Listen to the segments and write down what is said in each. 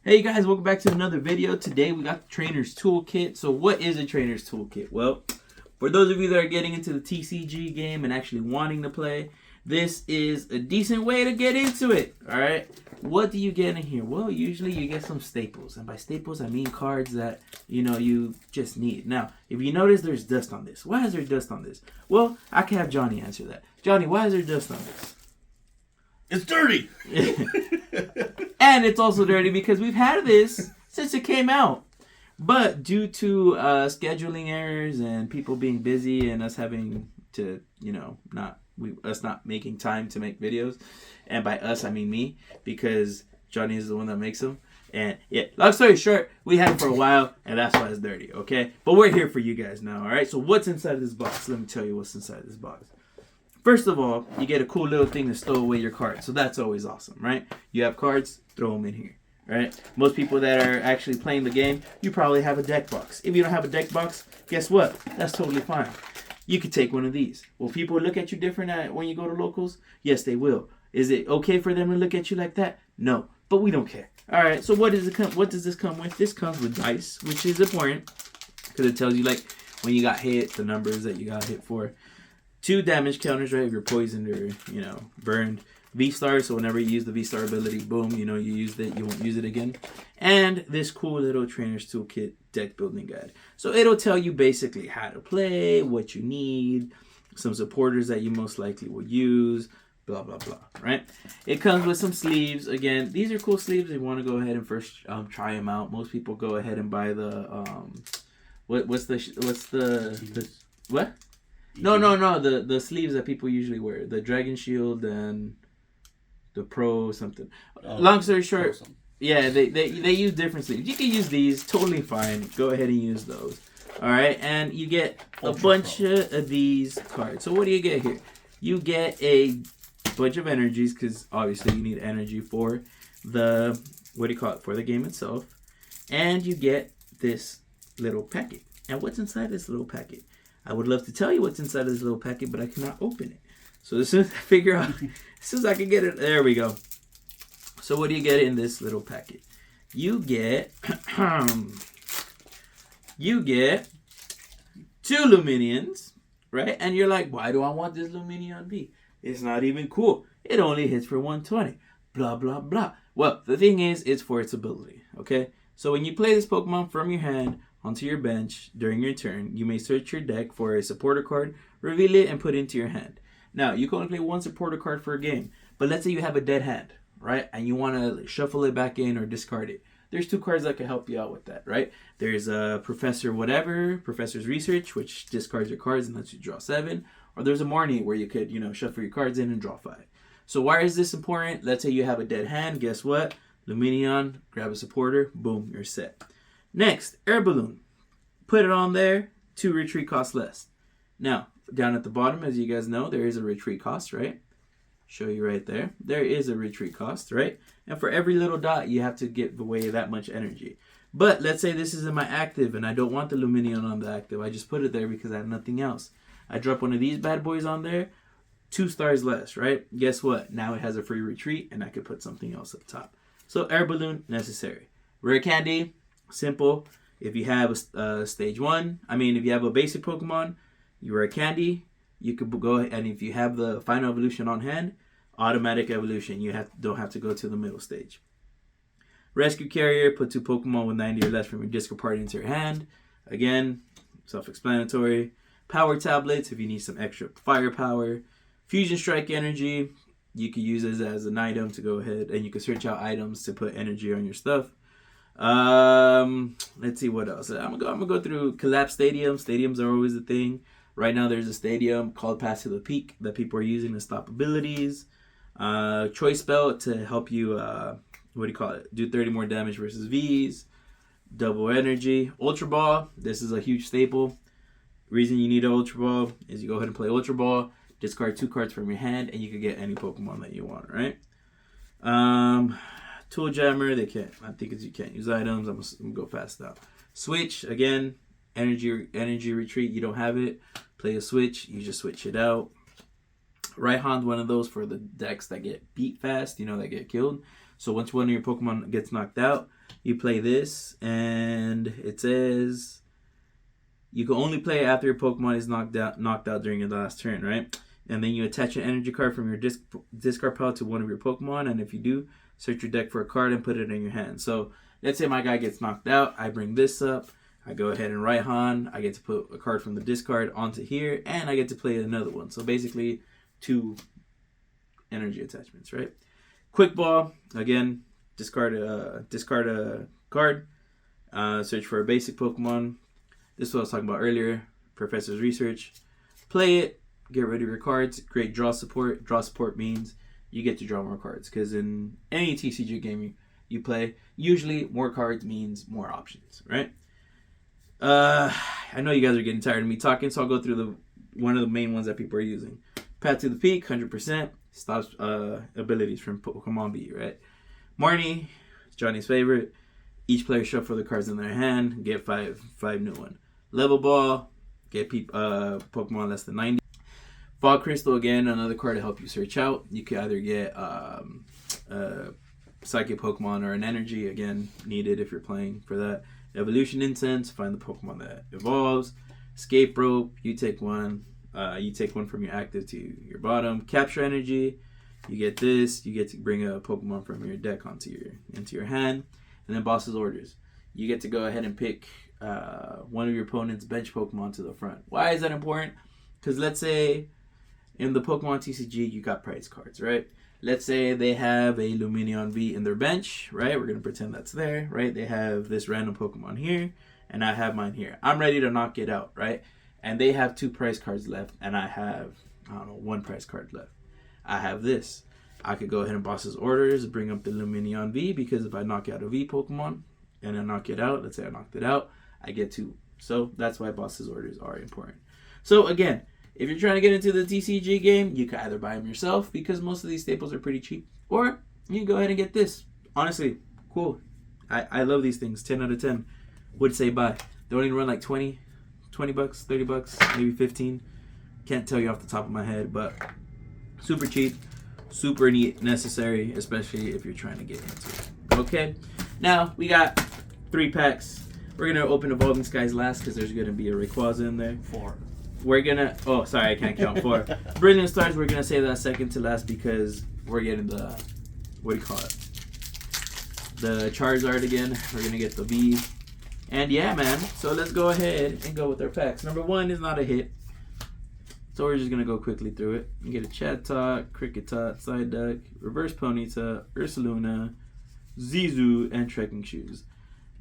Hey guys, welcome back to another video. Today we got the Trainer's Toolkit. So what is a Trainer's Toolkit? Well, for those of you that are getting into the TCG game and actually wanting to play, this is a decent way to get into it. Alright? What do you get in here? Well, usually you get some staples. And by staples, I mean cards that, you just need. Now, if you notice, there's dust on this. Why is there dust on this? Well, I can have Johnny answer that. Johnny, why is there dust on this? It's dirty. And it's also dirty because we've had this since it came out. But due to scheduling errors and people being busy and us having to, us not making time to make videos. And by us, I mean me, because Johnny is the one that makes them. And yeah, long story short, we had it for a while, and that's why it's dirty, okay? But we're here for you guys now, all right? So what's inside this box? Let me tell you what's inside this box. First of all, you get a cool little thing to stow away your cards. So that's always awesome, right? You have cards, throw them in here, right? Most people that are actually playing the game, you probably have a deck box. If you don't have a deck box, guess what? That's totally fine. You could take one of these. Will people look at you different when you go to locals? Yes, they will. Is it okay for them to look at you like that? No, but we don't care. All right, so what does this come with? This comes with dice, which is important because it tells you, like, when you got hit, the numbers that you got hit for. 2 damage counters, right? If you're poisoned or, burned. V-Star, so whenever you use the V-Star ability, boom, you used it, you won't use it again. And this cool little Trainer's Toolkit deck building guide. So it'll tell you basically how to play, what you need, some supporters that you most likely will use, blah, blah, blah, right? It comes with some sleeves. Again, these are cool sleeves. If you want to go ahead and first try them out. Most people go ahead and buy the, what? No, the sleeves that people usually wear. The Dragon Shield and the Pro something. Long story short, yeah, they use different sleeves. You can use these, totally fine. Go ahead and use those. Alright, and you get a bunch of these cards. So what do you get here? You get a bunch of energies, because obviously you need energy for the, for the game itself. And you get this little packet. And what's inside this little packet? I would love to tell you what's inside this little packet, but I cannot open it. So as soon as I figure out, as soon as I can get it, there we go. So what do you get in this little packet? You get, 2 Luminions, right? And you're like, why do I want this Luminion B? It's not even cool. It only hits for 120. Blah, blah, blah. Well, the thing is, it's for its ability, okay? So when you play this Pokemon from your hand onto your bench during your turn, you may search your deck for a supporter card, reveal it, and put it into your hand. Now, you can only play 1 supporter card for a game, but let's say you have a dead hand, right? And you want to shuffle it back in or discard it. There's 2 cards that can help you out with that, right? There's Professor's Research, which discards your cards and lets you draw 7. Or there's a Marnie where you could, shuffle your cards in and draw 5. So why is this important? Let's say you have a dead hand. Guess what? Luminion, grab a supporter, boom, you're set. Next, Air Balloon. Put it on there, 2 retreat costs less. Now, down at the bottom, as you guys know, there is a retreat cost, right? Show you right there. There is a retreat cost, right? And for every little dot, you have to give away that much energy. But let's say this is in my active, and I don't want the Luminion on the active. I just put it there because I have nothing else. I drop one of these bad boys on there, 2 stars less, right? Guess what? Now it has a free retreat, and I could put something else up top. So Air Balloon, necessary. Rare Candy, simple. If you have a stage 1, if you have a basic Pokemon, you Rare Candy, you could go ahead, and if you have the final evolution on hand, automatic evolution. You don't have to go to the middle stage. Rescue Carrier, put 2 Pokemon with 90 or less from your discard party into your hand. Again, self-explanatory. Power Tablets, if you need some extra firepower. Fusion Strike Energy, you could use this as an item to go ahead, and you can search out items to put energy on your stuff. Let's see what else. I'm gonna go through Collapse Stadiums. Stadiums are always a thing. Right now there's a stadium called Pass to the Peak that people are using to stop abilities. Choice Spell to help you do 30 more damage versus V's. Double Energy. Ultra Ball, this is a huge staple. Reason you need an Ultra Ball is you go ahead and play Ultra Ball, discard 2 cards from your hand, and you can get any Pokemon that you want, right? Tool Jammer, I think you can't use items. I'm gonna go fast now. Switch, again, energy retreat, you don't have it. Play a switch, you just switch it out. Raihan, one of those for the decks that get beat fast, that get killed. So once one of your Pokemon gets knocked out, You play this, and it says you can only play after your Pokemon is knocked out during your last turn, right? And then you attach an energy card from your discard pile to one of your Pokemon, and if you do, search your deck for a card and put it in your hand. So let's say my guy gets knocked out. I bring this up. I go ahead and Raihan. I get to put a card from the discard onto here, and I get to play another one. So basically, 2 energy attachments, right? Quick Ball, again, discard a card. Search for a basic Pokemon. This is what I was talking about earlier. Professor's Research. Play it. Get rid of your cards. Create draw support. Draw support means you get to draw more cards. Because in any TCG game you play, usually more cards means more options, right? I know you guys are getting tired of me talking, so I'll go through one of the main ones that people are using. Path to the Peak, 100%. Stops abilities from Pokemon B, right? Marnie, Johnny's favorite. Each player shuffle the cards in their hand. Get 5 new one. Level Ball. Get Pokemon less than 90. Fog Crystal, again, another card to help you search out. You can either get Psychic Pokemon or an Energy, again, needed if you're playing for that. Evolution Incense, find the Pokemon that evolves. Escape Rope, you take one. You take one from your active to your bottom. Capture Energy, you get this. You get to bring a Pokemon from your deck into your hand. And then Boss's Orders. You get to go ahead and pick one of your opponent's bench Pokemon to the front. Why is that important? Because let's say in the Pokemon TCG, you got prize cards, right? Let's say they have a Lumineon V in their bench, right? We're going to pretend that's there, right? They have this random Pokemon here, and I have mine here. I'm ready to knock it out, right? And they have 2 prize cards left, and I have, 1 prize card left. I have this. I could go ahead and Boss's Orders, bring up the Lumineon V, because if I knock out a V Pokemon, and I knock it out, let's say I knocked it out, I get 2. So that's why Boss's Orders are important. So again, if you're trying to get into the TCG game, you can either buy them yourself, because most of these staples are pretty cheap, or you can go ahead and get this. Honestly, cool. I love these things. 10 out of 10. Would say buy. They only run like 20 bucks, 30 bucks, maybe 15. Can't tell you off the top of my head, but super cheap, super neat, necessary, especially if you're trying to get into it. Okay, now we got 3 packs. We're gonna open Evolving Skies last because there's gonna be a Rayquaza in there. 4. We're gonna, oh sorry, I can't count 4. Brilliant Stars, we're gonna save that second to last because we're getting the, what do you call it? The Charizard again. We're gonna get the V. And yeah, man, so let's go ahead and go with our packs. Number 1 is not a hit, so we're just going to go quickly through it. You get a Chatot, Kricketot, Psyduck, Reverse Ponyta, Ursaluna, Zizu, and Trekking Shoes.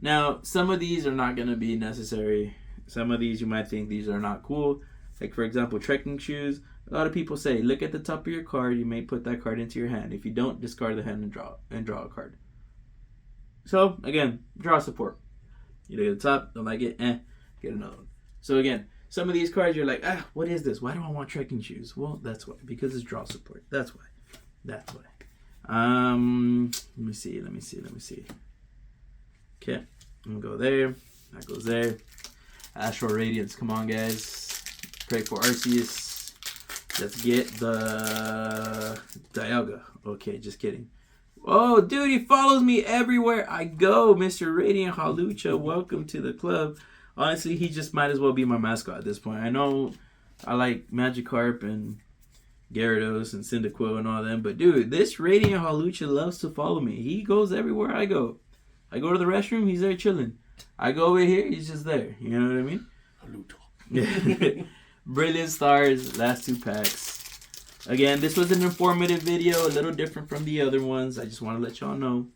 Now, some of these are not going to be necessary. Some of these you might think these are not cool. Like, for example, Trekking Shoes. A lot of people say, look at the top of your card. You may put that card into your hand. If you don't, discard the hand and draw a card. So, again, draw support. You look at the top, don't like it, get another one. So again, some of these cards you're like, what is this? Why do I want Trekking Shoes? Well, that's why. Because it's draw support. That's why. Let me see. Okay, I'm gonna go there. That goes there. Astral Radiance, come on guys. Pray for Arceus. Let's get the Dialga. Okay, just kidding. Oh, dude, he follows me everywhere I go. Mr. Radiant Hawlucha, welcome to the club. Honestly, he just might as well be my mascot at this point. I know I like Magikarp and Gyarados and Cyndaquil and all them, but dude, this Radiant Hawlucha loves to follow me. He goes everywhere I go. I go to the restroom, he's there chilling. I go over here, he's just there. You know what I mean? Haluto. Brilliant Stars, last 2 packs. Again, this was an informative video, a little different from the other ones. I just want to let y'all know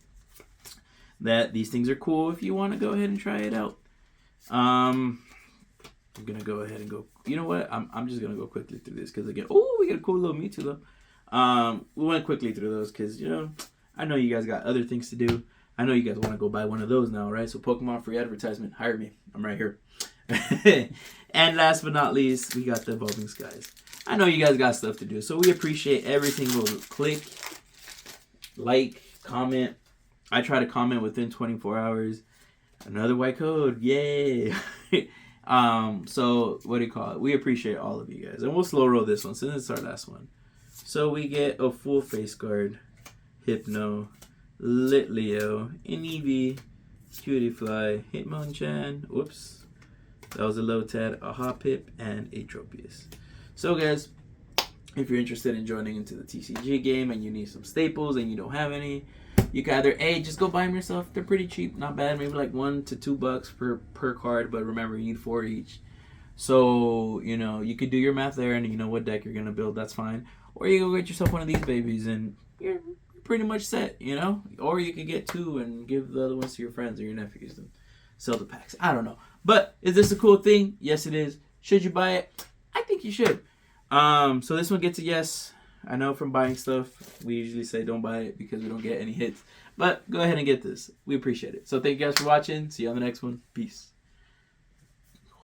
that these things are cool if you want to go ahead and try it out. I'm going to go ahead and go. You know what? I'm just going to go quickly through this because, again, oh, we got a cool little Mewtwo, though. We went quickly through those because, you know, I know you guys got other things to do. I know you guys want to go buy one of those now, right? So Pokemon free advertisement, hire me. I'm right here. And last but not least, we got the Evolving Skies. I know you guys got stuff to do, so we appreciate every single click, like, comment. I try to comment within 24 hours. Another white code, yay! So what do you call it? We appreciate all of you guys, and we'll slow roll this one since it's our last one. So we get a full face guard, Hypno, Litleo, an Eevee, Cutiefly, Hitmonchan, whoops, that was a Lotad, a Hoppip, and a Tropius. So guys, if you're interested in joining into the TCG game and you need some staples and you don't have any, you can either just go buy them yourself. They're pretty cheap, not bad, maybe like $1 to $2 per card, but remember you need 4 each. So, you know, you could do your math there and you know what deck you're going to build, that's fine. Or you go get yourself one of these babies and you're pretty much set, you know? Or you could get 2 and give the other ones to your friends or your nephews and sell the packs. I don't know. But is this a cool thing? Yes, it is. Should you buy it? I think you should. So this one gets a yes. I know from buying stuff, we usually say don't buy it because we don't get any hits. But go ahead and get this. We appreciate it. So thank you guys for watching. See you on the next one. Peace.